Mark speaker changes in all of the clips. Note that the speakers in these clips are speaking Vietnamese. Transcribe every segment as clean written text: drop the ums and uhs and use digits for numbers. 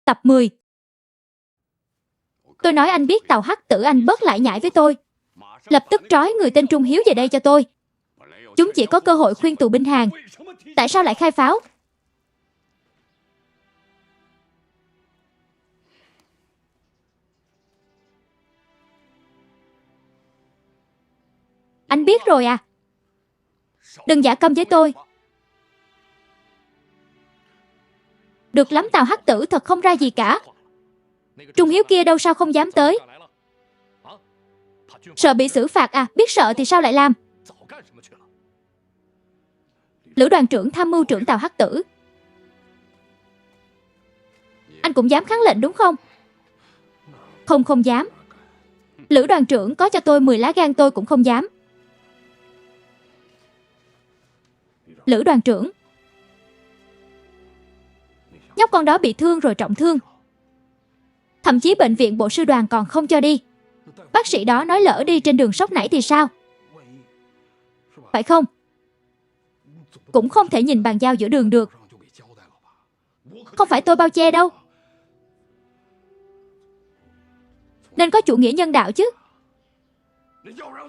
Speaker 1: Tập 10. Tôi nói anh biết tàu Hắc Tử, anh bớt lại nhại với tôi. Lập tức trói người tên Trung Hiếu về đây cho tôi. Chúng chỉ có cơ hội khuyên tù binh Hàn. Tại sao lại khai pháo? Anh biết rồi à? Đừng giả câm với tôi. Được lắm, tàu Hắc Tử thật không ra gì cả. Trung Hiếu kia đâu sao không dám tới. Sợ bị xử phạt à? Biết sợ thì sao lại làm? Lữ đoàn trưởng tham mưu trưởng tàu Hắc Tử. Anh cũng dám kháng lệnh đúng không? Không dám. Lữ đoàn trưởng có cho tôi 10 lá gan tôi cũng không dám. Lữ đoàn trưởng, nhóc con đó bị thương rồi, trọng thương. Thậm chí bệnh viện bộ sư đoàn còn không cho đi. Bác sĩ đó nói lỡ đi trên đường sốc nảy thì sao? Phải không? Cũng không thể nhìn bàn giao giữa đường được. Không phải tôi bao che đâu. Nên có chủ nghĩa nhân đạo chứ.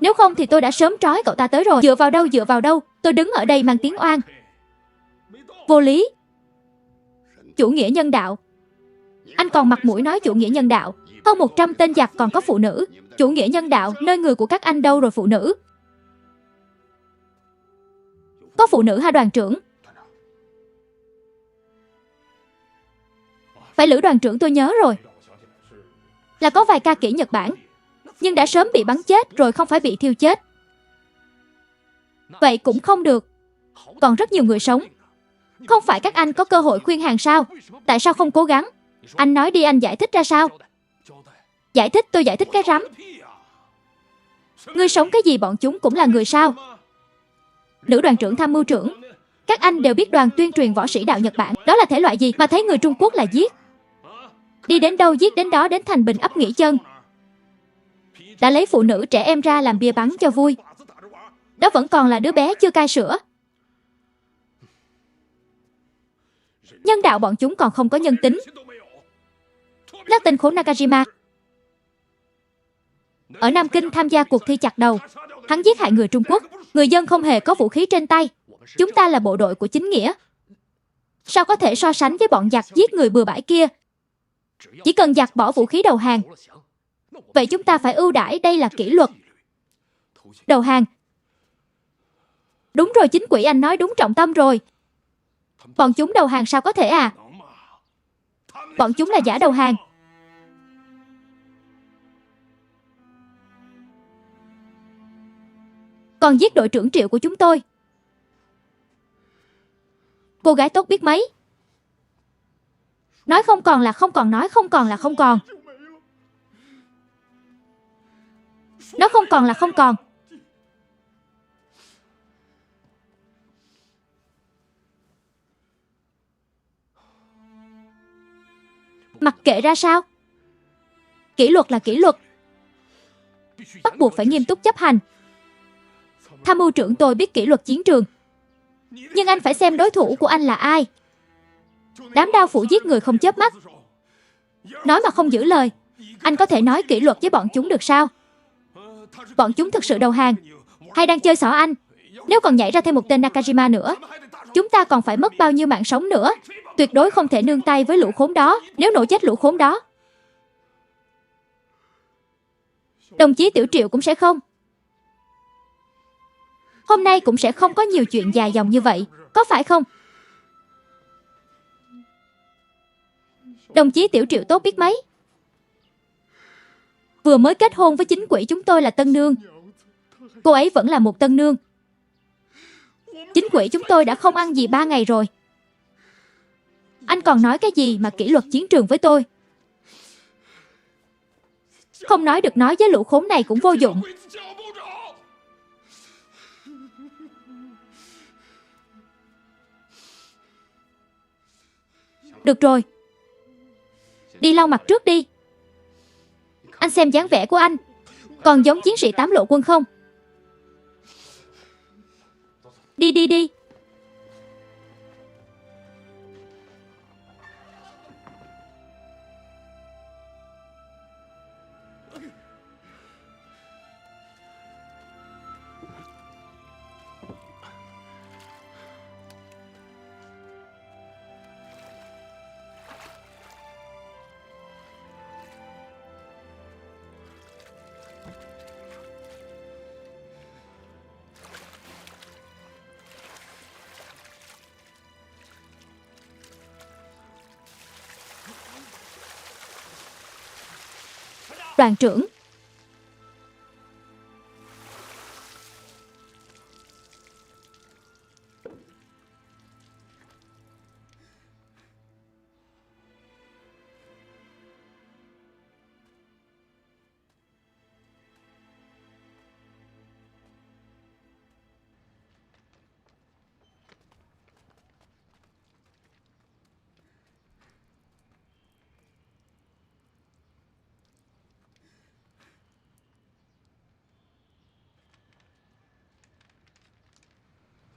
Speaker 1: Nếu không thì tôi đã sớm trói cậu ta tới rồi. Dựa vào đâu? Tôi đứng ở đây mang tiếng oan. Vô lý. Chủ nghĩa nhân đạo? Anh còn mặt mũi nói chủ nghĩa nhân đạo? Hơn 100 tên giặc còn có phụ nữ. Chủ nghĩa nhân đạo nơi người của các anh đâu rồi phụ nữ? Có phụ nữ hả đoàn trưởng? Phải, Lữ đoàn trưởng tôi nhớ rồi. Là có vài ca kỹ Nhật Bản, nhưng đã sớm bị bắn chết rồi, không phải bị thiêu chết. Vậy cũng không được. Còn rất nhiều người sống. Không phải các anh có cơ hội khuyên hàng sao? Tại sao không cố gắng? Anh nói đi, anh giải thích ra sao? Giải thích? Tôi giải thích cái rắm. Người sống cái gì, bọn chúng cũng là người sao? Lữ đoàn trưởng tham mưu trưởng, các anh đều biết đoàn tuyên truyền võ sĩ đạo Nhật Bản đó là thể loại gì mà thấy người Trung Quốc là giết. Đi đến đâu giết đến đó, đến Thành Bình ấp nghỉ chân. Đã lấy phụ nữ trẻ em ra làm bia bắn cho vui. Đó vẫn còn là đứa bé chưa cai sữa. Nhân đạo bọn chúng còn không có nhân tính. Nhắc tên khốn Nakajima. Ở Nam Kinh tham gia cuộc thi chặt đầu. Hắn giết hại người Trung Quốc. Người dân không hề có vũ khí trên tay. Chúng ta là bộ đội của chính nghĩa. Sao có thể so sánh với bọn giặc giết người bừa bãi kia? Chỉ cần giặc bỏ vũ khí đầu hàng. Vậy chúng ta phải ưu đãi, đây là kỷ luật. Đầu hàng. Đúng rồi, chính quỷ, anh nói đúng trọng tâm rồi. Bọn chúng đầu hàng sao có thể à? Bọn chúng là giả đầu hàng. Còn giết đội trưởng Triệu của chúng tôi. Cô gái tốt biết mấy. Nói không còn là không còn, nói không còn là không còn. Nó không còn là không còn. Mặc kệ ra sao. Kỷ luật là kỷ luật. Bắt buộc phải nghiêm túc chấp hành. Tham mưu trưởng tôi biết kỷ luật chiến trường. Nhưng anh phải xem đối thủ của anh là ai. Đám đao phủ giết người không chớp mắt. Nói mà không giữ lời. Anh có thể nói kỷ luật với bọn chúng được sao? Bọn chúng thực sự đầu hàng hay đang chơi xỏ anh? Nếu còn nhảy ra thêm một tên Nakajima nữa, chúng ta còn phải mất bao nhiêu mạng sống nữa. Tuyệt đối không thể nương tay với lũ khốn đó. Nếu nổ chết lũ khốn đó, đồng chí Tiểu Triệu cũng sẽ không. Hôm nay cũng sẽ không có nhiều chuyện dài dòng như vậy, có phải không? Đồng chí Tiểu Triệu tốt biết mấy. Vừa mới kết hôn với chính quỷ chúng tôi là tân nương. Cô ấy vẫn là một tân nương. Chính quỷ chúng tôi đã không ăn gì 3 ngày rồi. Anh còn nói cái gì mà kỷ luật chiến trường với tôi? Không nói được, nói với lũ khốn này cũng vô dụng. Được rồi, đi lau mặt trước đi. Anh xem dáng vẻ của anh còn giống chiến sĩ 8 lộ quân không? Đi. Đoàn trưởng.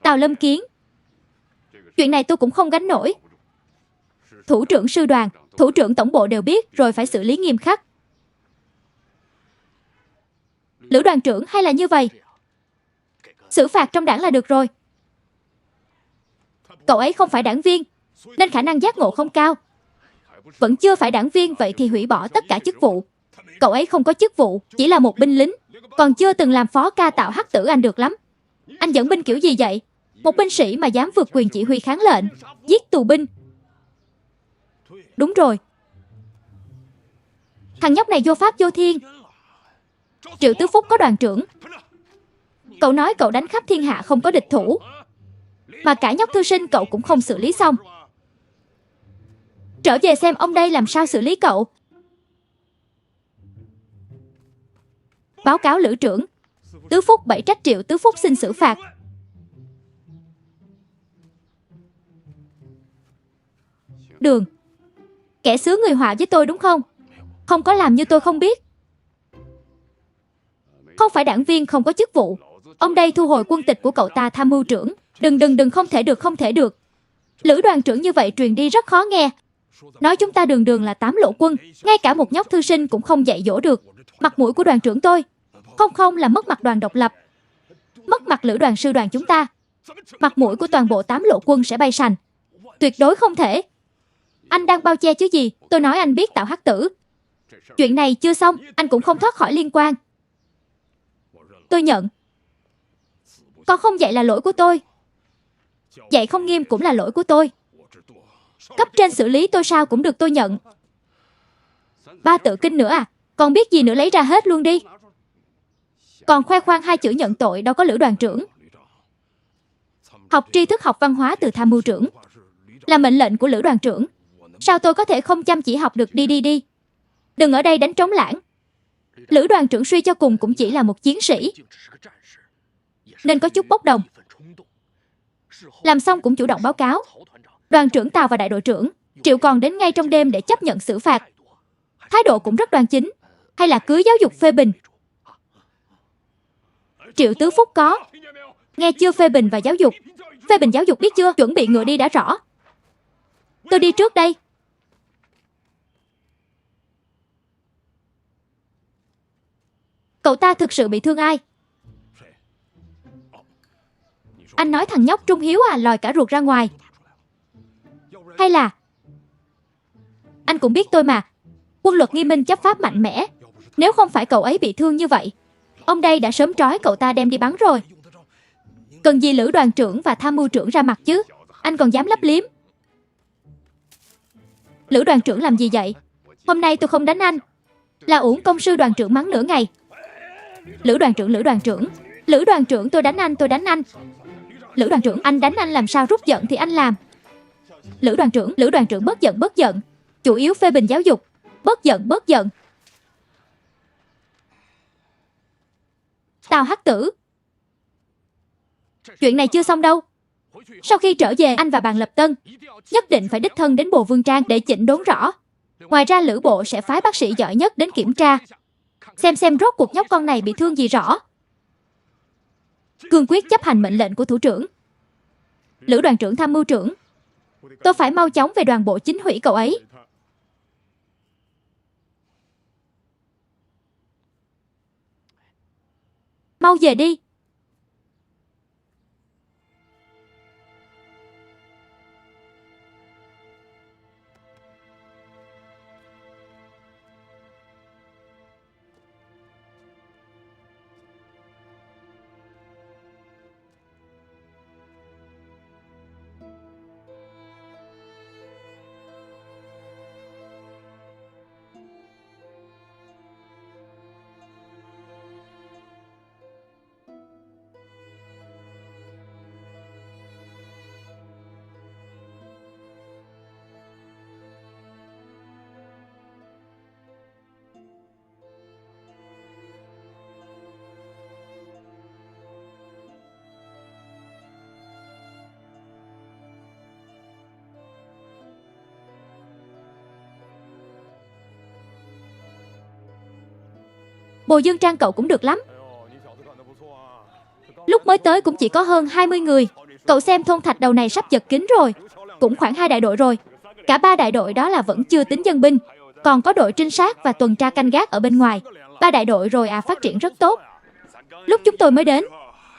Speaker 1: Tào Lâm Kiến. Chuyện này tôi cũng không gánh nổi. Thủ trưởng sư đoàn, thủ trưởng tổng bộ đều biết rồi, phải xử lý nghiêm khắc. Lữ đoàn trưởng, hay là như vậy, xử phạt trong đảng là được rồi. Cậu ấy không phải đảng viên nên khả năng giác ngộ không cao. Vẫn chưa phải đảng viên, vậy thì hủy bỏ tất cả chức vụ. Cậu ấy không có chức vụ, chỉ là một binh lính, còn chưa từng làm phó ca tạo hắc tử. Anh được lắm. Anh dẫn binh kiểu gì vậy? Một binh sĩ mà dám vượt quyền chỉ huy kháng lệnh, giết tù binh. Đúng rồi. Thằng nhóc này vô pháp vô thiên. Triệu Tứ Phúc có đoàn trưởng. Cậu nói cậu đánh khắp thiên hạ không có địch thủ, mà cả nhóc thư sinh cậu cũng không xử lý xong. Trở về xem ông đây làm sao xử lý cậu. Báo cáo Lữ trưởng, Tứ Phúc bẫy trách Triệu Tứ Phúc xin xử phạt. Đường, kẻ xứ người họa với tôi đúng không? Không có làm như tôi không biết. Không phải đảng viên, không có chức vụ. Ông đây thu hồi quân tịch của cậu ta, tham mưu trưởng. Đừng, không thể được, không thể được. Lữ đoàn trưởng như vậy truyền đi rất khó nghe. Nói chúng ta đường là 8 lộ quân, ngay cả một nhóc thư sinh cũng không dạy dỗ được. Mặt mũi của đoàn trưởng tôi, không là mất mặt đoàn độc lập, mất mặt lữ đoàn sư đoàn chúng ta. Mặt mũi của toàn bộ 8 lộ quân sẽ bay sành. Tuyệt đối không thể. Anh đang bao che chứ gì? Tôi nói anh biết tạo hắc tử. Chuyện này chưa xong, anh cũng không thoát khỏi liên quan. Tôi nhận. Con không dạy là lỗi của tôi, dạy không nghiêm cũng là lỗi của tôi. Cấp trên xử lý tôi sao cũng được, tôi nhận. 3 tự kinh nữa à? Còn biết gì nữa lấy ra hết luôn đi. Còn khoe khoang 2 chữ nhận tội đâu có Lữ đoàn trưởng. Học tri thức, học văn hóa từ tham mưu trưởng, là mệnh lệnh của Lữ đoàn trưởng. Sao tôi có thể không chăm chỉ học được? Đi. Đừng ở đây đánh trống lãng. Lữ đoàn trưởng suy cho cùng cũng chỉ là một chiến sĩ, nên có chút bốc đồng. Làm xong cũng chủ động báo cáo. Đoàn trưởng Tào và đại đội trưởng Triệu còn đến ngay trong đêm để chấp nhận xử phạt. Thái độ cũng rất đoan chính. Hay là cứ giáo dục phê bình. Triệu Tứ Phúc có nghe chưa? Phê bình và giáo dục. Phê bình giáo dục biết chưa? Chuẩn bị ngựa đi đã rõ. Tôi đi trước đây. Cậu ta thực sự bị thương ai? Anh nói thằng nhóc Trung Hiếu à, lòi cả ruột ra ngoài. Hay là anh cũng biết tôi mà, quân luật nghiêm minh, chấp pháp mạnh mẽ. Nếu không phải cậu ấy bị thương như vậy, ông đây đã sớm trói cậu ta đem đi bắn rồi. Cần gì Lữ đoàn trưởng và tham mưu trưởng ra mặt chứ? Anh còn dám lấp liếm. Lữ đoàn trưởng làm gì vậy? Hôm nay tôi không đánh anh là uổng công, sư đoàn trưởng mắng nửa ngày. Lữ đoàn trưởng, tôi đánh anh. Lữ đoàn trưởng, anh đánh anh làm sao? Rút giận thì anh làm. Lữ đoàn trưởng bớt giận. Chủ yếu phê bình giáo dục. Bớt giận. Tào hắc tử. Chuyện này chưa xong đâu. Sau khi trở về, anh và bàn lập tân nhất định phải đích thân đến Bồ Vương Trang để chỉnh đốn rõ. Ngoài ra Lữ bộ sẽ phái bác sĩ giỏi nhất đến kiểm tra, xem rốt cuộc nhóc con này bị thương gì rõ. Cương quyết chấp hành mệnh lệnh của thủ trưởng. Lữ đoàn trưởng, tham mưu trưởng, tôi phải mau chóng về đoàn bộ chính hủy cậu ấy. Mau về đi. Bồ Dương Trang cậu cũng được lắm. Lúc mới tới cũng chỉ có hơn 20 người. Cậu xem thôn thạch đầu này sắp chật kín rồi. Cũng khoảng 2 đại đội rồi. Cả 3 đại đội đó là vẫn chưa tính dân binh. Còn có đội trinh sát và tuần tra canh gác ở bên ngoài. 3 đại đội rồi phát triển rất tốt. Lúc chúng tôi mới đến,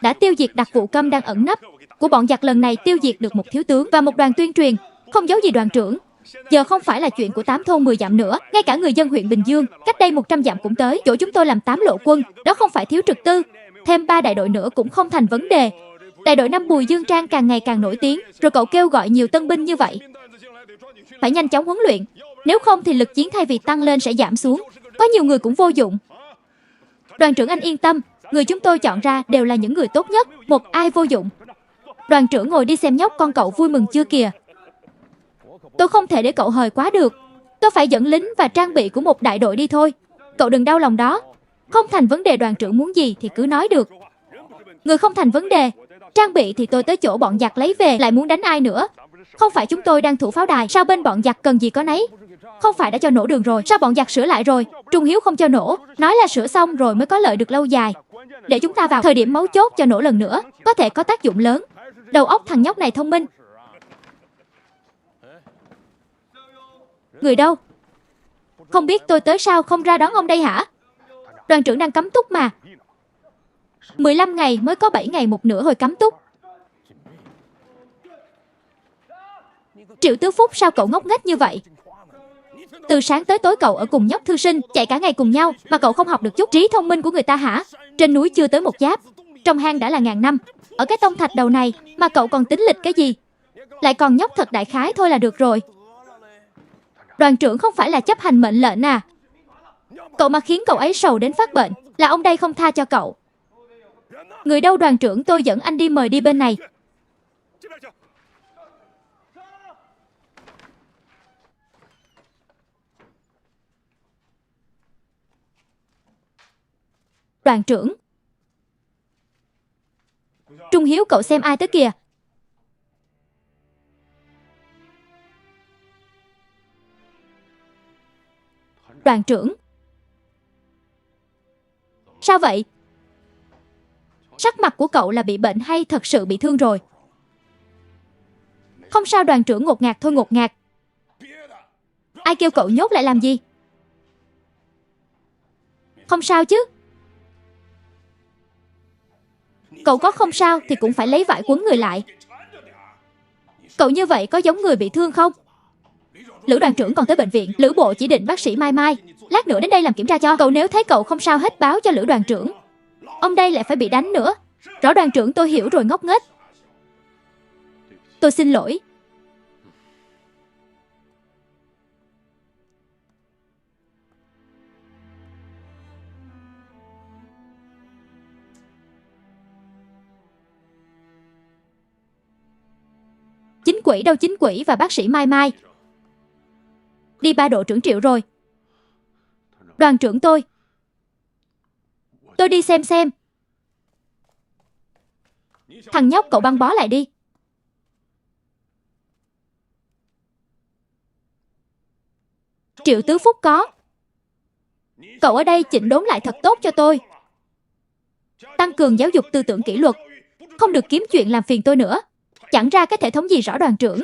Speaker 1: đã tiêu diệt đặc vụ Câm đang ẩn nấp. Của bọn giặc lần này tiêu diệt được một thiếu tướng và một đoàn tuyên truyền. Không giấu gì đoàn trưởng. Giờ không phải là chuyện của 8 thôn 10 dặm nữa. Ngay cả người dân huyện Bình Dương, cách đây 100 dặm cũng tới. Chỗ chúng tôi làm 8 lộ quân. Đó không phải thiếu trực tư. Thêm 3 đại đội nữa cũng không thành vấn đề. Đại đội 5 Bùi Dương Trang càng ngày càng nổi tiếng. Rồi cậu kêu gọi nhiều tân binh như vậy, phải nhanh chóng huấn luyện. Nếu không thì lực chiến thay vì tăng lên sẽ giảm xuống. Có nhiều người cũng vô dụng. Đoàn trưởng anh yên tâm, người chúng tôi chọn ra đều là những người tốt nhất. Một ai vô dụng. Đoàn trưởng ngồi đi xem nhóc con cậu vui mừng chưa kìa. Tôi không thể để cậu hời quá được. Tôi phải dẫn lính và trang bị của một đại đội đi thôi. Cậu đừng đau lòng đó. Không thành vấn đề, đoàn trưởng muốn gì thì cứ nói được. Người không thành vấn đề. Trang bị thì tôi tới chỗ bọn giặc lấy về. Lại muốn đánh ai nữa? Không phải chúng tôi đang thủ pháo đài. Sao bên bọn giặc cần gì có nấy? Không phải đã cho nổ đường rồi? Sao bọn giặc sửa lại rồi? Trung Hiếu không cho nổ. Nói là sửa xong rồi mới có lợi được lâu dài. Để chúng ta vào thời điểm mấu chốt cho nổ lần nữa. Có thể có tác dụng lớn. Đầu óc thằng nhóc này thông minh. Người đâu? Không biết tôi tới sao không ra đón ông đây hả? Đoàn trưởng đang cấm túc mà. 15 ngày mới có 7 ngày một nửa hồi cấm túc. Triệu Tứ Phúc, sao cậu ngốc nghếch như vậy? Từ sáng tới tối cậu ở cùng nhóc thư sinh, chạy cả ngày cùng nhau mà cậu không học được chút trí thông minh của người ta hả? Trên núi chưa tới một giáp, trong hang đã là ngàn năm. Ở cái tông thạch đầu này mà cậu còn tính lịch cái gì? Lại còn nhóc thật đại khái thôi là được rồi. Đoàn trưởng không phải là chấp hành mệnh lệnh à? Cậu mà khiến cậu ấy sầu đến phát bệnh là ông đây không tha cho cậu. Người đâu đoàn trưởng, tôi dẫn anh đi, mời đi bên này. Đoàn trưởng. Trung Hiếu, cậu xem ai tới kìa. Đoàn trưởng. Sao vậy? Sắc mặt của cậu là bị bệnh hay thật sự bị thương rồi? Không sao đoàn trưởng, ngột ngạt thôi, ngột ngạt. Ai kêu cậu nhốt lại làm gì? Không sao chứ? Cậu có không sao thì cũng phải lấy vải quấn người lại. Cậu như vậy có giống người bị thương không? Lữ đoàn trưởng còn tới bệnh viện. Lữ bộ chỉ định bác sĩ Mai Mai lát nữa đến đây làm kiểm tra cho cậu. Nếu thấy cậu không sao hết báo cho Lữ đoàn trưởng. Ông đây lại phải bị đánh nữa. Rõ đoàn trưởng, tôi hiểu rồi, ngốc nghếch. Tôi xin lỗi. Chính quỷ đâu? Chính quỷ và bác sĩ Mai Mai đi 3 độ trưởng Triệu rồi. Đoàn trưởng, tôi đi xem. Thằng nhóc cậu băng bó lại đi. Triệu Tứ Phúc có. Cậu ở đây chỉnh đốn lại thật tốt cho tôi. Tăng cường giáo dục tư tưởng kỷ luật. Không được kiếm chuyện làm phiền tôi nữa. Chẳng ra cái thể thống gì rõ đoàn trưởng.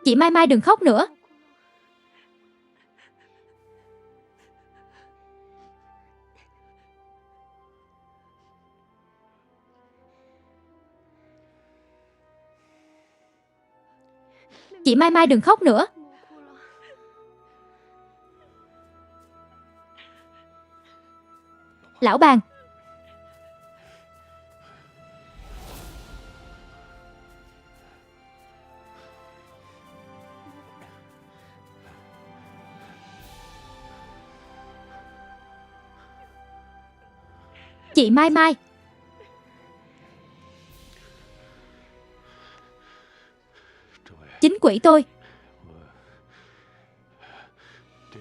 Speaker 1: Chị Mai Mai đừng khóc nữa. Chị Mai Mai đừng khóc nữa. Lão bàn. Chị Mai Mai. Chính quỷ tôi.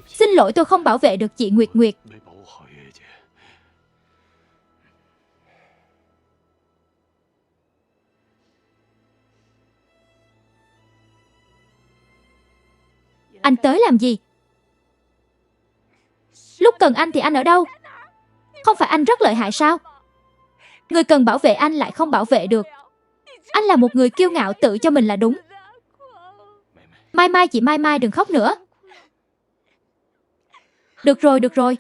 Speaker 1: Xin lỗi, tôi không bảo vệ được chị Nguyệt Nguyệt. Anh tới làm gì? Lúc cần anh thì anh ở đâu? Không phải anh rất lợi hại sao? Người cần bảo vệ anh lại không bảo vệ được. Anh là một người kiêu ngạo, tự cho mình là đúng. Mai Mai, chị Mai Mai đừng khóc nữa. Được rồi, được rồi.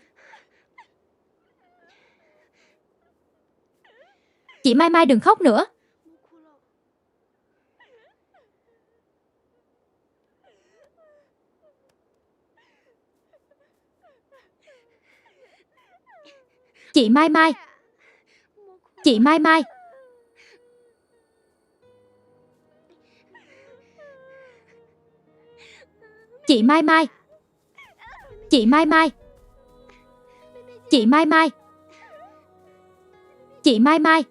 Speaker 1: Chị Mai Mai đừng khóc nữa. Chị Mai Mai. Chị Mai Mai. Chị Mai Mai. Chị Mai Mai. Chị Mai Mai. Chị Mai Mai.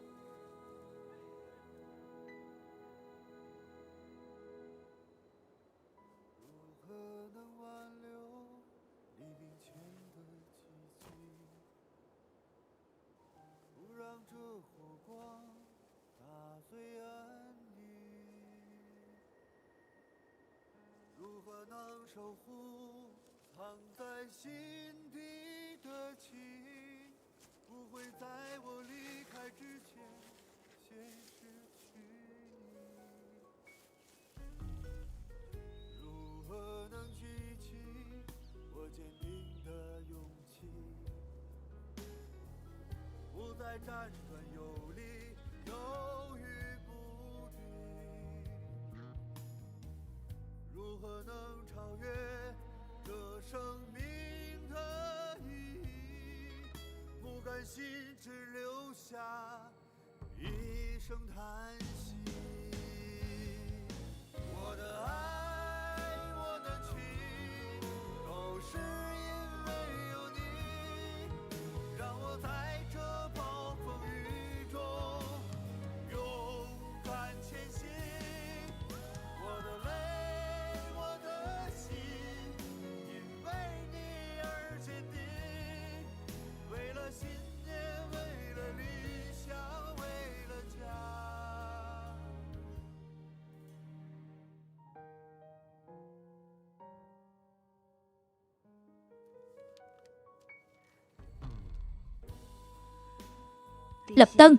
Speaker 1: Lập Tân.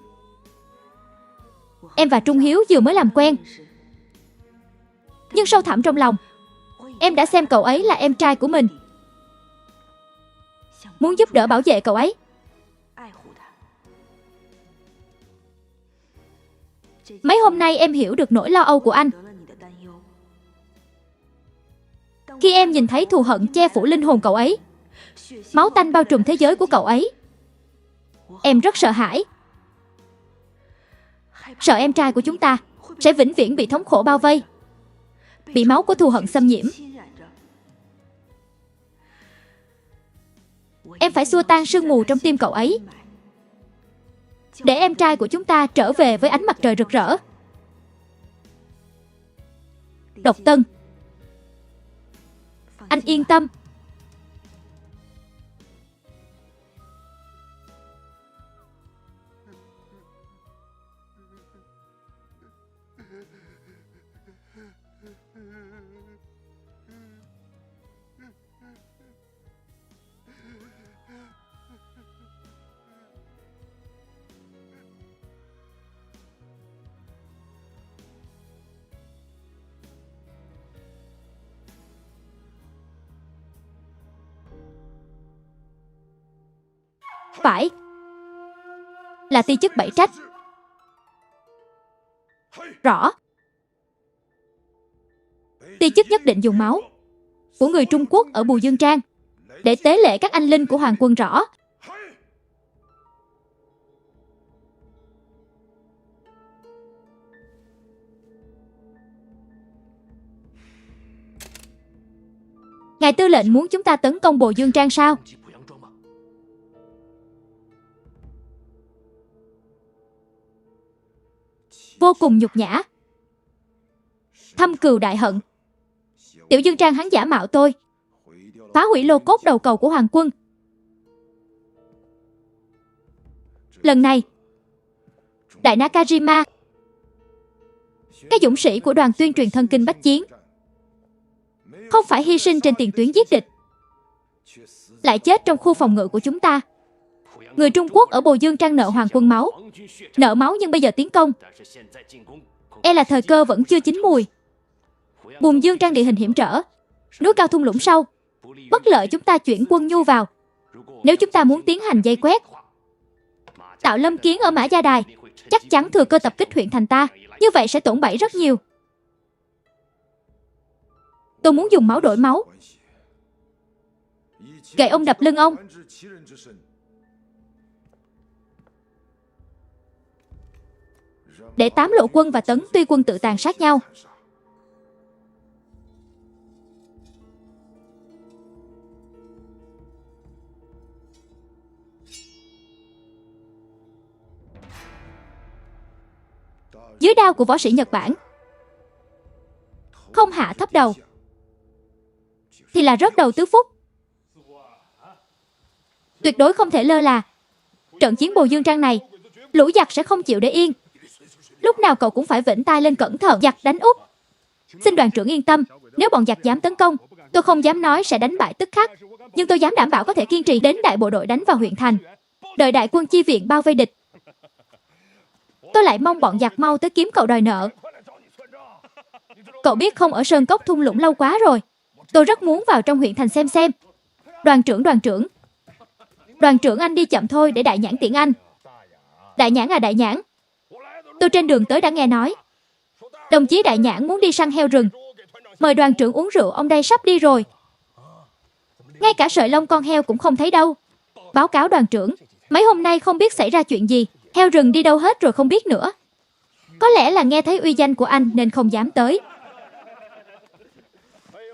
Speaker 1: Em và Trung Hiếu vừa mới làm quen, nhưng sâu thẳm trong lòng em đã xem cậu ấy là em trai của mình, muốn giúp đỡ bảo vệ cậu ấy. Mấy hôm nay em hiểu được nỗi lo âu của anh. Khi em nhìn thấy thù hận che phủ linh hồn cậu ấy, máu tanh bao trùm thế giới của cậu ấy, em rất sợ hãi. Sợ em trai của chúng ta sẽ vĩnh viễn bị thống khổ bao vây, bị máu của thù hận xâm nhiễm. Em phải xua tan sương mù trong tim cậu ấy, để em trai của chúng ta trở về với ánh mặt trời rực rỡ. Độc Tân, anh yên tâm. Phải, là ti chức 7 trách. Rõ. Ti chức nhất định dùng máu của người Trung Quốc ở Bù Dương Trang để tế lễ các anh linh của Hoàng Quân. Rõ. Ngài tư lệnh muốn chúng ta tấn công Bồ Dương Trang sao? Vô cùng nhục nhã. Thâm cừu đại hận. Tiểu Dương Trang hắn giả mạo tôi, phá hủy lô cốt đầu cầu của Hoàng quân. Lần này, Đại Nakajima, các dũng sĩ của đoàn tuyên truyền thân kinh bách chiến, không phải hy sinh trên tiền tuyến giết địch, lại chết trong khu phòng ngự của chúng ta. Người Trung Quốc ở Bồ Dương Trang nợ Hoàng quân máu. Nợ máu nhưng bây giờ tiến công, e là thời cơ vẫn chưa chín mùi. Bùn Dương Trang địa hình hiểm trở, núi cao thung lũng sâu, bất lợi chúng ta chuyển quân nhu vào. Nếu chúng ta muốn tiến hành vây quét, Tạo Lâm Kiến ở Mã Gia Đài chắc chắn thừa cơ tập kích huyện thành ta. Như vậy sẽ tổn bẫy rất nhiều. Tôi muốn dùng máu đổi máu. Gậy ông đập lưng ông. Để 8 lộ quân và Tấn Tuy quân tự tàn sát nhau. Dưới đao của võ sĩ Nhật Bản, không hạ thấp đầu thì là rớt đầu tứ phúc. Tuyệt đối không thể lơ là. Trận chiến Bồ Dương Trang này, lũ giặc sẽ không chịu để yên. Lúc nào cậu cũng phải vểnh tai lên cẩn thận giặc đánh úp. Xin đoàn trưởng yên tâm, nếu bọn giặc dám tấn công, tôi không dám nói sẽ đánh bại tức khắc, nhưng tôi dám đảm bảo có thể kiên trì đến đại bộ đội đánh vào huyện thành, đợi đại quân chi viện bao vây địch. Tôi lại mong bọn giặc mau tới kiếm cậu đòi nợ. Cậu biết không, ở Sơn Cốc thung lũng lâu quá rồi. Tôi rất muốn vào trong huyện thành xem. Đoàn trưởng anh đi chậm thôi để Đại Nhãn tiễn anh. Đại Nhãn à, Đại Nhãn. Tôi trên đường tới đã nghe nói đồng chí Đại Nhãn muốn đi săn heo rừng. Mời đoàn trưởng uống rượu, ông đây sắp đi rồi. Ngay cả sợi lông con heo cũng không thấy đâu. Báo cáo đoàn trưởng, mấy hôm nay không biết xảy ra chuyện gì, heo rừng đi đâu hết rồi không biết nữa. Có lẽ là nghe thấy uy danh của anh nên không dám tới.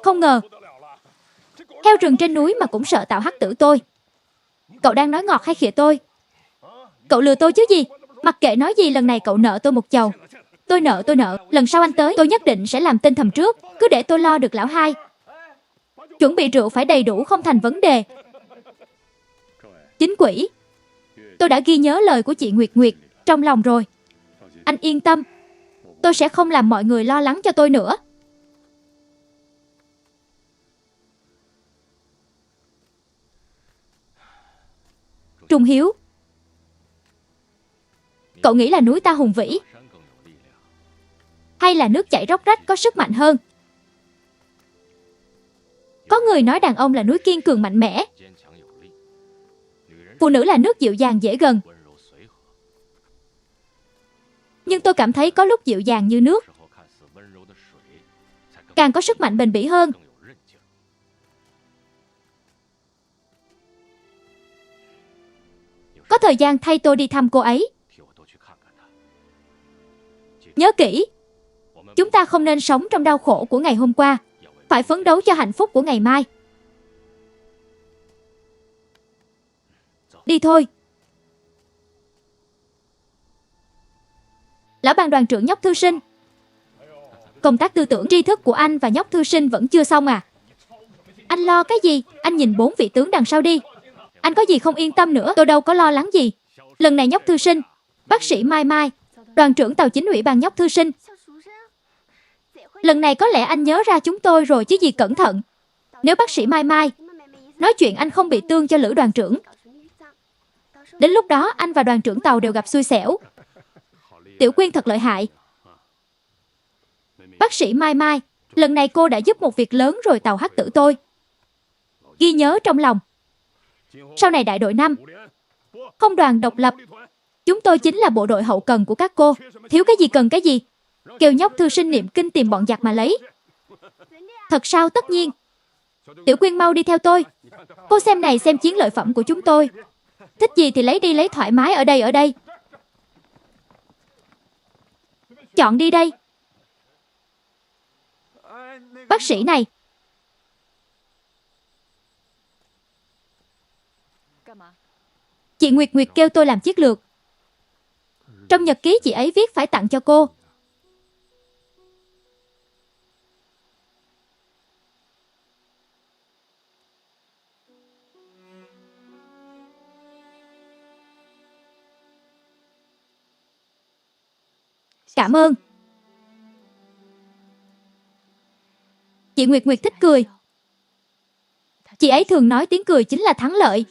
Speaker 1: Không ngờ heo rừng trên núi mà cũng sợ Tạo Hắc Tử tôi. Cậu đang nói ngọt hay khịa tôi? Cậu lừa tôi chứ gì? Mặc kệ nói gì, lần này cậu nợ tôi một chầu. Tôi nợ. Lần sau anh tới, tôi nhất định sẽ làm tinh thầm trước. Cứ để tôi lo được lão hai. Chuẩn bị rượu phải đầy đủ không thành vấn đề. Chính quỷ, tôi đã ghi nhớ lời của chị Nguyệt Nguyệt trong lòng rồi. Anh yên tâm, tôi sẽ không làm mọi người lo lắng cho tôi nữa. Trung Hiếu, cậu nghĩ là núi ta hùng vĩ, hay là nước chảy róc rách có sức mạnh hơn? Có người nói đàn ông là núi kiên cường mạnh mẽ, phụ nữ là nước dịu dàng dễ gần. Nhưng tôi cảm thấy có lúc dịu dàng như nước càng có sức mạnh bền bỉ hơn. Có thời gian thay tôi đi thăm cô ấy. Nhớ kỹ, chúng ta không nên sống trong đau khổ của ngày hôm qua, phải phấn đấu cho hạnh phúc của ngày mai. Đi thôi. Lão Ban đoàn trưởng Nhóc Thư Sinh, công tác tư tưởng tri thức của anh và Nhóc Thư Sinh vẫn chưa xong à? Anh lo cái gì? Anh nhìn 4 vị tướng đằng sau đi. Anh có gì không yên tâm nữa? Tôi đâu có lo lắng gì. Lần này Nhóc Thư Sinh, bác sĩ Mai Mai, đoàn trưởng tàu chính ủy ban Nhóc Thư Sinh, lần này có lẽ anh nhớ ra chúng tôi rồi chứ gì. Cẩn thận, nếu bác sĩ Mai Mai nói chuyện anh không bị tương cho Lữ đoàn trưởng, đến lúc đó anh và đoàn trưởng tàu đều gặp xui xẻo. Tiểu Quyên thật lợi hại. Bác sĩ Mai Mai, lần này cô đã giúp một việc lớn rồi Tàu Hắc Tử tôi. Ghi nhớ trong lòng. Sau này đại đội 5, không đoàn độc lập, chúng tôi chính là bộ đội hậu cần của các cô. Thiếu cái gì cần cái gì, kêu Nhóc Thư Sinh niệm kinh tìm bọn giặc mà lấy. Thật sao? Tất nhiên. Tiểu Quyên mau đi theo tôi. Cô xem này, xem chiến lợi phẩm của chúng tôi. Thích gì thì lấy đi, lấy thoải mái. Ở đây. Chọn đi đây. Bác sĩ này, Chị Nguyệt Nguyệt kêu tôi làm chiến lược. Trong nhật ký chị ấy viết phải tặng cho cô. Cảm ơn. Chị Nguyệt Nguyệt thích cười. Chị ấy thường nói tiếng cười chính là thắng lợi.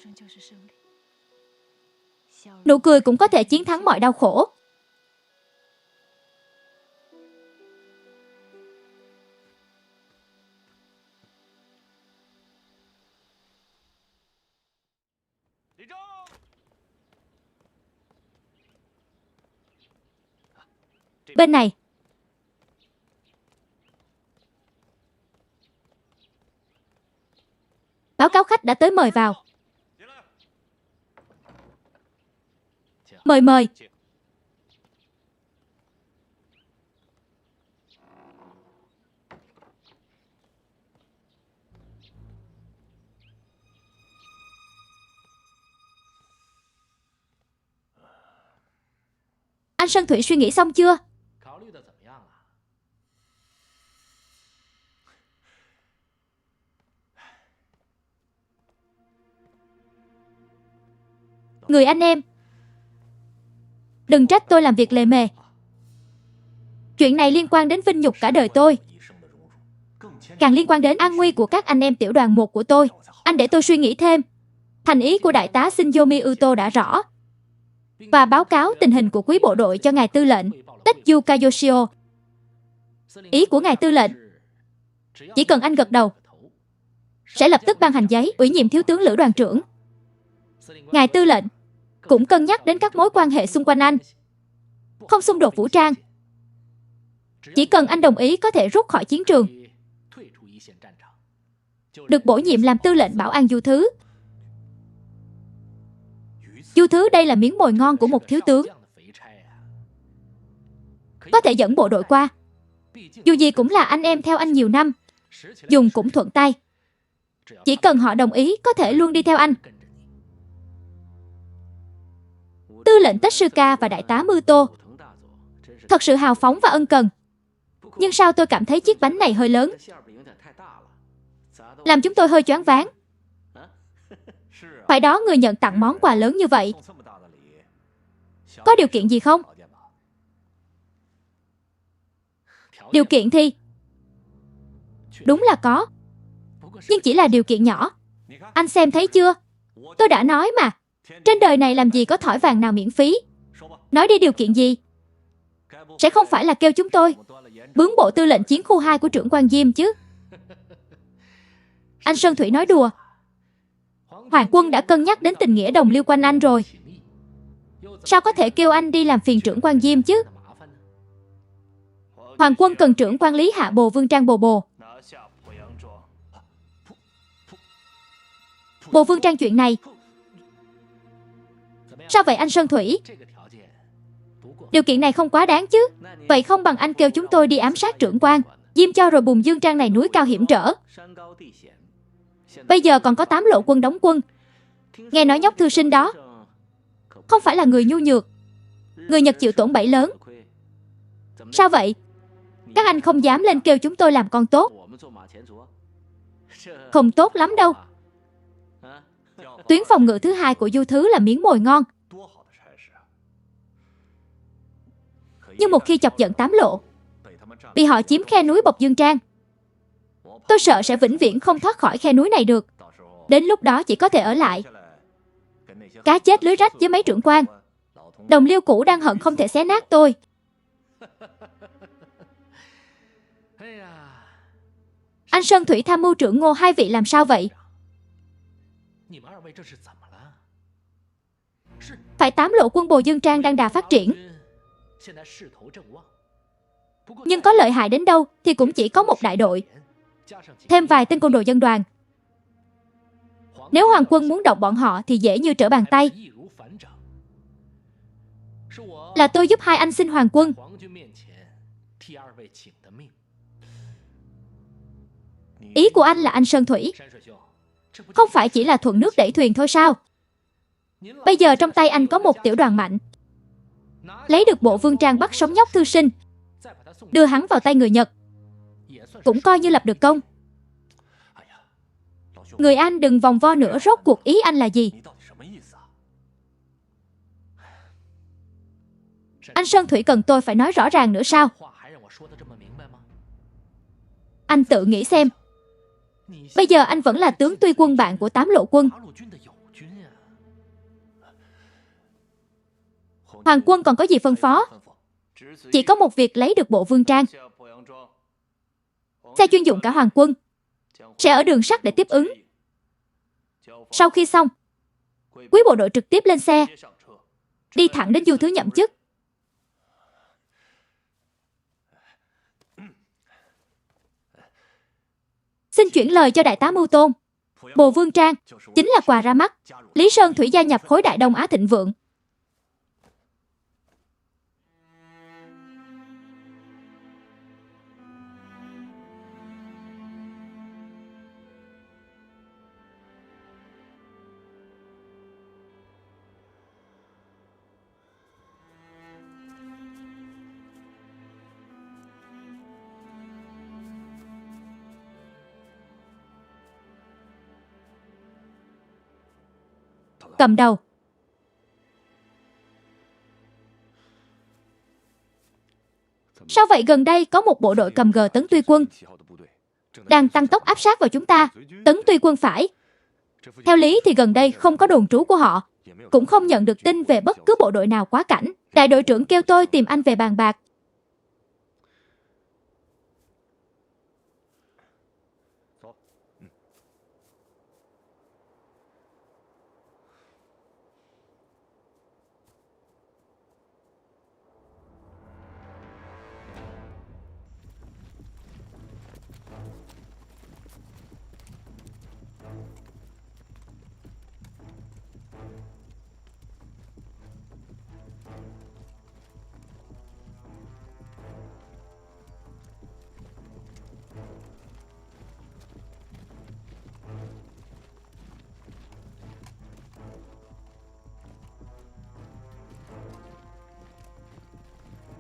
Speaker 1: Nụ cười cũng có thể chiến thắng mọi đau khổ. Bên này. Báo cáo khách đã tới, mời vào. Mời mời. Anh Sơn Thủy suy nghĩ xong chưa? Người anh em, đừng trách tôi làm việc lề mề. Chuyện này liên quan đến vinh nhục cả đời tôi, càng liên quan đến an nguy của các anh em tiểu đoàn 1 của tôi. Anh để tôi suy nghĩ thêm. Thành ý của đại tá Shinyomi Uto đã rõ, và báo cáo tình hình của quý bộ đội cho ngài tư lệnh Tetsuka Yoshio. Ý của ngài tư lệnh, chỉ cần anh gật đầu, sẽ lập tức ban hành giấy ủy nhiệm thiếu tướng lữ đoàn trưởng. Ngài tư lệnh cũng cân nhắc đến các mối quan hệ xung quanh anh. Không xung đột vũ trang. Chỉ cần anh đồng ý có thể rút khỏi chiến trường, được bổ nhiệm làm tư lệnh bảo an Du Thứ. Du Thứ đây là miếng mồi ngon của một thiếu tướng. Có thể dẫn bộ đội qua. Dù gì cũng là anh em theo anh nhiều năm, dùng cũng thuận tay. Chỉ cần họ đồng ý có thể luôn đi theo anh. Tư lệnh Tetsuka và đại tá Muto thật sự hào phóng và ân cần. Nhưng sao tôi cảm thấy chiếc bánh này hơi lớn, làm chúng tôi hơi choáng váng. Phải đó, người nhận tặng món quà lớn như vậy, có điều kiện gì không? Điều kiện thì đúng là có, nhưng chỉ là điều kiện nhỏ. Anh xem thấy chưa? Tôi đã nói mà, trên đời này làm gì có thỏi vàng nào miễn phí. Nói đi, điều kiện gì? Sẽ không phải là kêu chúng tôi bướng bộ tư lệnh chiến khu 2 của trưởng quan Diêm chứ? Anh Sơn Thủy nói đùa. Hoàng quân đã cân nhắc đến tình nghĩa đồng liêu quanh anh rồi, sao có thể kêu anh đi làm phiền trưởng quan Diêm chứ? Hoàng quân cần trưởng quan lý hạ Bồ Vương Trang Bồ Bồ. Bồ Vương Trang chuyện này. Sao vậy anh Sơn Thủy? Điều kiện này không quá đáng chứ? Vậy không bằng anh kêu chúng tôi đi ám sát trưởng quan Diêm cho rồi Bùn Dương Trang này núi cao hiểm trở. Bây giờ còn có 8 lộ quân đóng quân. Nghe nói nhóc thư sinh đó không phải là người nhu nhược. Người Nhật chịu tổn bẫy lớn. Sao vậy? Các anh không dám lên kêu chúng tôi làm con tốt. Không tốt lắm đâu. Tuyến phòng ngự thứ 2 của Du Thứ là miếng mồi ngon. Nhưng một khi chọc giận 8 lộ, bị họ chiếm khe núi Bộc Dương Trang, tôi sợ sẽ vĩnh viễn không thoát khỏi khe núi này được. Đến lúc đó chỉ có thể ở lại cá chết lưới rách với mấy trưởng quan. Đồng liêu cũ đang hận không thể xé nát tôi. Anh Sơn Thủy tham mưu trưởng Ngô, hai vị làm sao vậy? Phải 8 lộ quân Bồ Dương Trang đang đà phát triển, nhưng có lợi hại đến đâu thì cũng chỉ có một đại đội, thêm vài tên côn đồ dân đoàn. Nếu Hoàng quân muốn động bọn họ thì dễ như trở bàn tay. Là tôi giúp hai anh xin Hoàng quân. Ý của anh là anh Sơn Thủy không phải chỉ là thuận nước đẩy thuyền thôi sao? Bây giờ trong tay anh có một tiểu đoàn mạnh. Lấy được bộ vương trang bắt sống nhóc thư sinh, đưa hắn vào tay người Nhật, cũng coi như lập được công. Người anh đừng vòng vo nữa, rốt cuộc ý anh là gì? Anh Sơn Thủy cần tôi phải nói rõ ràng nữa sao? Anh tự nghĩ xem. Bây giờ anh vẫn là tướng Tuy Quân, bạn của Tám Lộ Quân. Hoàng quân còn có gì phân phó? Chỉ có một việc, lấy được bộ vương trang. Xe chuyên dụng cả Hoàng quân sẽ ở đường sắt để tiếp ứng. Sau khi xong, quý bộ đội trực tiếp lên xe, đi thẳng đến Du Thứ nhậm chức. Xin chuyển lời cho đại tá Mưu Tôn, bộ vương trang chính là quà ra mắt Lý Sơn Thủy gia nhập khối Đại Đông Á thịnh vượng. Cầm đầu. Sao vậy? Gần đây có một bộ đội cầm cờ Tấn Tuy Quân đang tăng tốc áp sát vào chúng ta. Tấn Tuy Quân phải. Theo lý thì gần đây không có đồn trú của họ, cũng không nhận được tin về bất cứ bộ đội nào quá cảnh. Đại đội trưởng kêu tôi tìm anh về bàn bạc.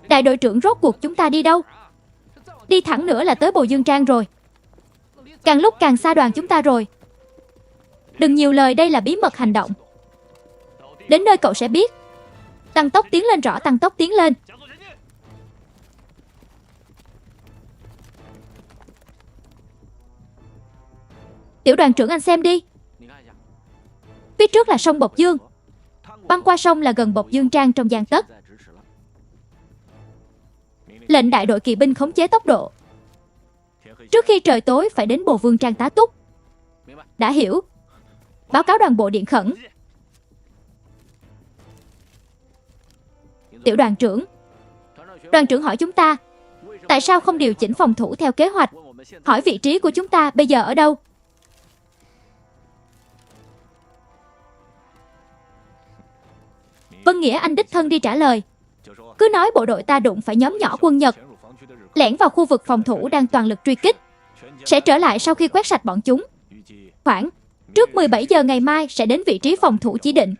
Speaker 1: Đại đội trưởng, rốt cuộc chúng ta đi đâu? Đi thẳng nữa là tới Bồ Dương Trang rồi. Càng lúc càng xa đoàn chúng ta rồi. Đừng nhiều lời, đây là bí mật hành động. Đến nơi cậu sẽ biết. Tăng tốc tiến lên, rõ, tăng tốc tiến lên. Tiểu đoàn trưởng, anh xem đi. Phía trước là sông Bộc Dương. Băng qua sông là gần Bộc Dương Trang trong gang tấc. Lệnh đại đội kỵ binh khống chế tốc độ. Trước khi trời tối phải đến Bồ Vương Trang tá túc. Đã hiểu. Báo cáo đoàn bộ điện khẩn. Tiểu đoàn trưởng. Đoàn trưởng hỏi chúng ta tại sao không điều chỉnh phòng thủ theo kế hoạch. Hỏi vị trí của chúng ta bây giờ ở đâu. Vân Nghĩa Anh đích thân đi trả lời. Cứ nói bộ đội ta đụng phải nhóm nhỏ quân Nhật, lẻn vào khu vực phòng thủ đang toàn lực truy kích, sẽ trở lại sau khi quét sạch bọn chúng. Khoảng trước 17 giờ ngày mai sẽ đến vị trí phòng thủ chỉ định.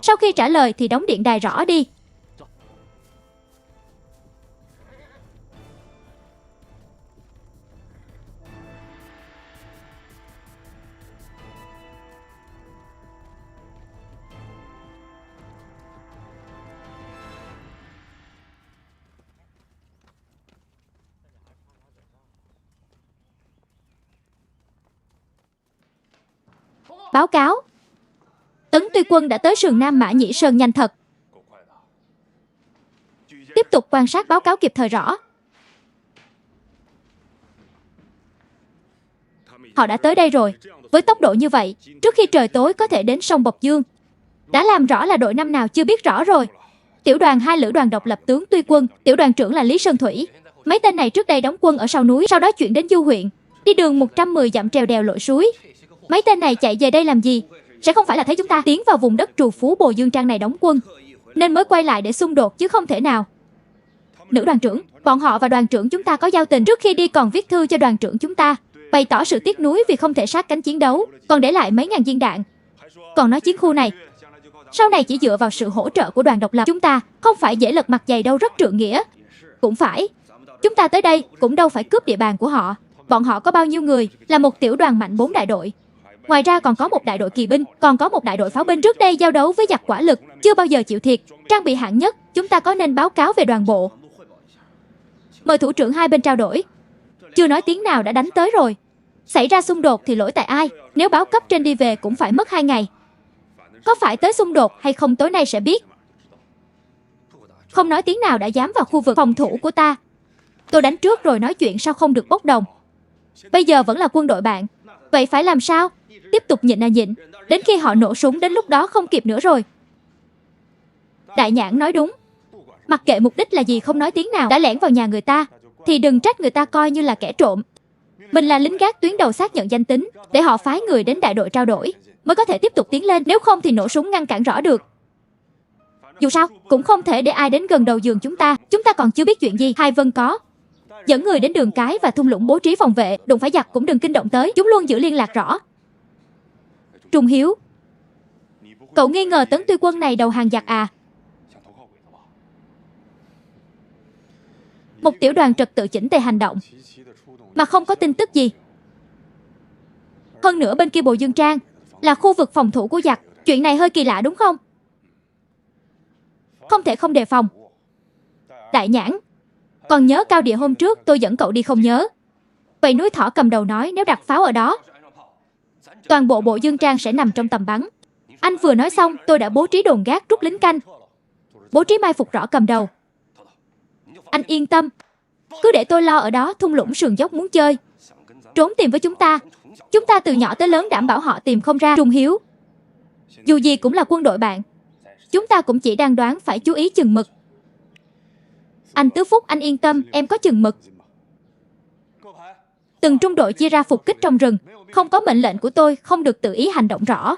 Speaker 1: Sau khi trả lời thì đóng điện đài rõ đi. Báo cáo. Tấn Tuy Quân đã tới sườn Nam Mã Nhĩ Sơn, nhanh thật. Tiếp tục quan sát, báo cáo kịp thời rõ. Họ đã tới đây rồi. Với tốc độ như vậy, trước khi trời tối có thể đến sông Bộc Dương. Đã làm rõ là đội năm nào chưa biết rõ rồi. Tiểu đoàn 2 lữ đoàn độc lập tướng Tuy Quân, tiểu đoàn trưởng là Lý Sơn Thủy. Mấy tên này trước đây đóng quân ở sau núi, sau đó chuyển đến Du huyện, đi đường 110 dặm trèo đèo lội suối. Mấy tên này chạy về đây làm gì? Sẽ không phải là thấy chúng ta tiến vào vùng đất trù phú Bồ Dương Trang này đóng quân, nên mới quay lại để xung đột chứ không thể nào. Nữ đoàn trưởng, bọn họ và đoàn trưởng chúng ta có giao tình. Trước khi đi còn viết thư cho đoàn trưởng chúng ta, bày tỏ sự tiếc nuối vì không thể sát cánh chiến đấu, còn để lại mấy ngàn viên đạn. Còn nói chiến khu này Sau này chỉ dựa vào sự hỗ trợ của đoàn độc lập chúng ta không phải dễ lật mặt dày đâu, rất trượng nghĩa. Cũng phải. Chúng ta tới đây cũng đâu phải cướp địa bàn của họ. Bọn họ có bao nhiêu người, là một tiểu đoàn mạnh 4 đại đội. Ngoài ra còn có một đại đội kỳ binh, còn có một đại đội pháo binh. Trước đây giao đấu với giặc quả lực, chưa bao giờ chịu thiệt, trang bị hạng nhất. Chúng ta có nên báo cáo về đoàn bộ? Mời thủ trưởng hai bên trao đổi. Chưa nói tiếng nào đã đánh tới rồi. Xảy ra xung đột thì lỗi tại ai? Nếu báo cấp trên đi về cũng phải mất 2 ngày. Có phải tới xung đột hay không tối nay sẽ biết. Không nói tiếng nào đã dám vào khu vực phòng thủ của ta. Tôi đánh trước rồi nói chuyện, sao không được bốc đồng? Bây giờ vẫn là quân đội bạn. Vậy phải làm sao? Tiếp tục nhịn nhịn, đến khi họ nổ súng, đến lúc đó không kịp nữa rồi. Đại Nhãn nói đúng. Mặc kệ mục đích là gì, không nói tiếng nào đã lẻn vào nhà người ta thì đừng trách người ta coi như là kẻ trộm. Mình là lính gác tuyến đầu xác nhận danh tính, để họ phái người đến đại đội trao đổi mới có thể tiếp tục tiến lên, nếu không thì nổ súng ngăn cản rõ được. Dù sao cũng không thể để ai đến gần đầu giường chúng ta còn chưa biết chuyện gì. Hai Vân có dẫn người đến đường cái và thung lũng bố trí phòng vệ, đụng phải giặc cũng đừng kinh động tới, chúng luôn giữ liên lạc rõ. Trung Hiếu, cậu nghi ngờ Tấn Tuy Quân này đầu hàng giặc à? Một tiểu đoàn trật tự chỉnh tề hành động mà không có tin tức gì. Hơn nữa bên kia Bồ Dương Trang là khu vực phòng thủ của giặc. Chuyện này hơi kỳ lạ đúng không? Không thể không đề phòng. Đại Nhãn, còn nhớ Cao Địa hôm trước tôi dẫn cậu đi không nhớ? Vậy núi Thỏ cầm đầu nói nếu đặt pháo ở đó, toàn bộ Bộ Dương Trang sẽ nằm trong tầm bắn. Anh vừa nói xong tôi đã bố trí đồn gác, rút lính canh, bố trí mai phục rõ cầm đầu. Anh yên tâm, cứ để tôi lo ở đó. Thung lũng sườn dốc muốn chơi, trốn tìm với chúng ta từ nhỏ tới lớn đảm bảo họ tìm không ra. Trung Hiếu, dù gì cũng là quân đội bạn, chúng ta cũng chỉ đang đoán, phải chú ý chừng mực. Anh Tứ Phúc, anh yên tâm, em có chừng mực. Từng trung đội chia ra phục kích trong rừng, không có mệnh lệnh của tôi không được tự ý hành động rõ.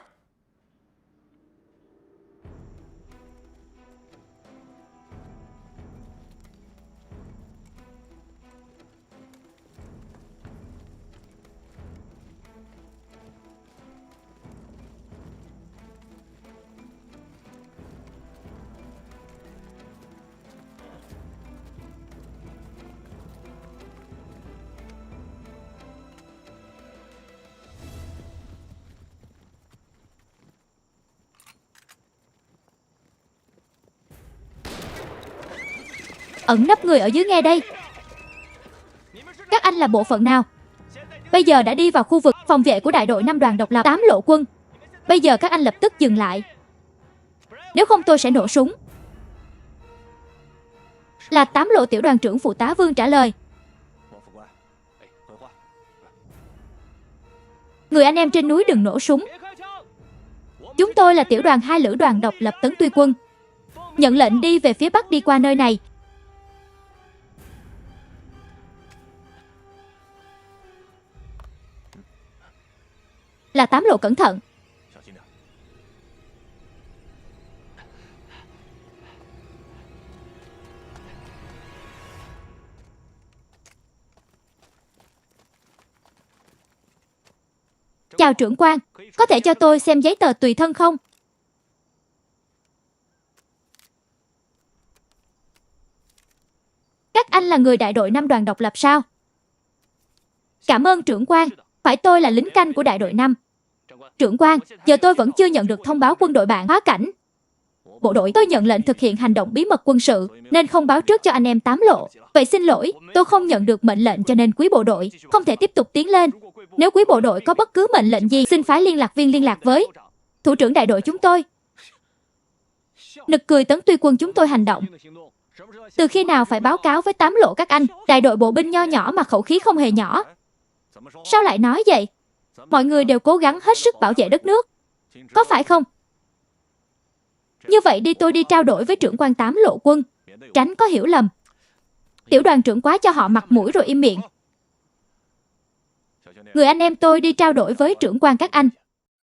Speaker 1: Ẩn nấp người ở dưới nghe đây. Các anh là bộ phận nào? Bây giờ đã đi vào khu vực phòng vệ của đại đội 5 đoàn độc lập 8 lộ quân. Bây giờ các anh lập tức dừng lại, nếu không tôi sẽ nổ súng. Là 8 lộ tiểu đoàn trưởng phụ tá Vương trả lời. Người anh em trên núi đừng nổ súng. Chúng tôi là tiểu đoàn 2 lữ đoàn độc lập Tấn Tuy Quân, nhận lệnh đi về phía bắc, đi qua nơi này. Là 8 lộ, cẩn thận. Chào trưởng quan, có thể cho tôi xem giấy tờ tùy thân không? Các anh là người đại đội 5 đoàn độc lập sao? Cảm ơn trưởng quan, phải, tôi là lính canh của đại đội 5. Trưởng quan, giờ tôi vẫn chưa nhận được thông báo quân đội bạn phá cảnh. Bộ đội tôi nhận lệnh thực hiện hành động bí mật quân sự nên không báo trước cho anh em 8 lộ. Vậy xin lỗi, tôi không nhận được mệnh lệnh cho nên quý bộ đội không thể tiếp tục tiến lên. Nếu quý bộ đội có bất cứ mệnh lệnh gì, xin phái liên lạc viên liên lạc với thủ trưởng đại đội chúng tôi. Nực cười, Tấn Tuy Quân chúng tôi hành động từ khi nào phải báo cáo với 8 lộ các anh? Đại đội bộ binh nho nhỏ mà khẩu khí không hề nhỏ. Sao lại nói vậy? Mọi người đều cố gắng hết sức bảo vệ đất nước, có phải không? Như vậy đi, tôi đi trao đổi với trưởng quan 8 lộ quân, tránh có hiểu lầm. Tiểu đoàn trưởng quá cho họ mặt mũi rồi im miệng. Người anh em tôi đi trao đổi với trưởng quan các anh.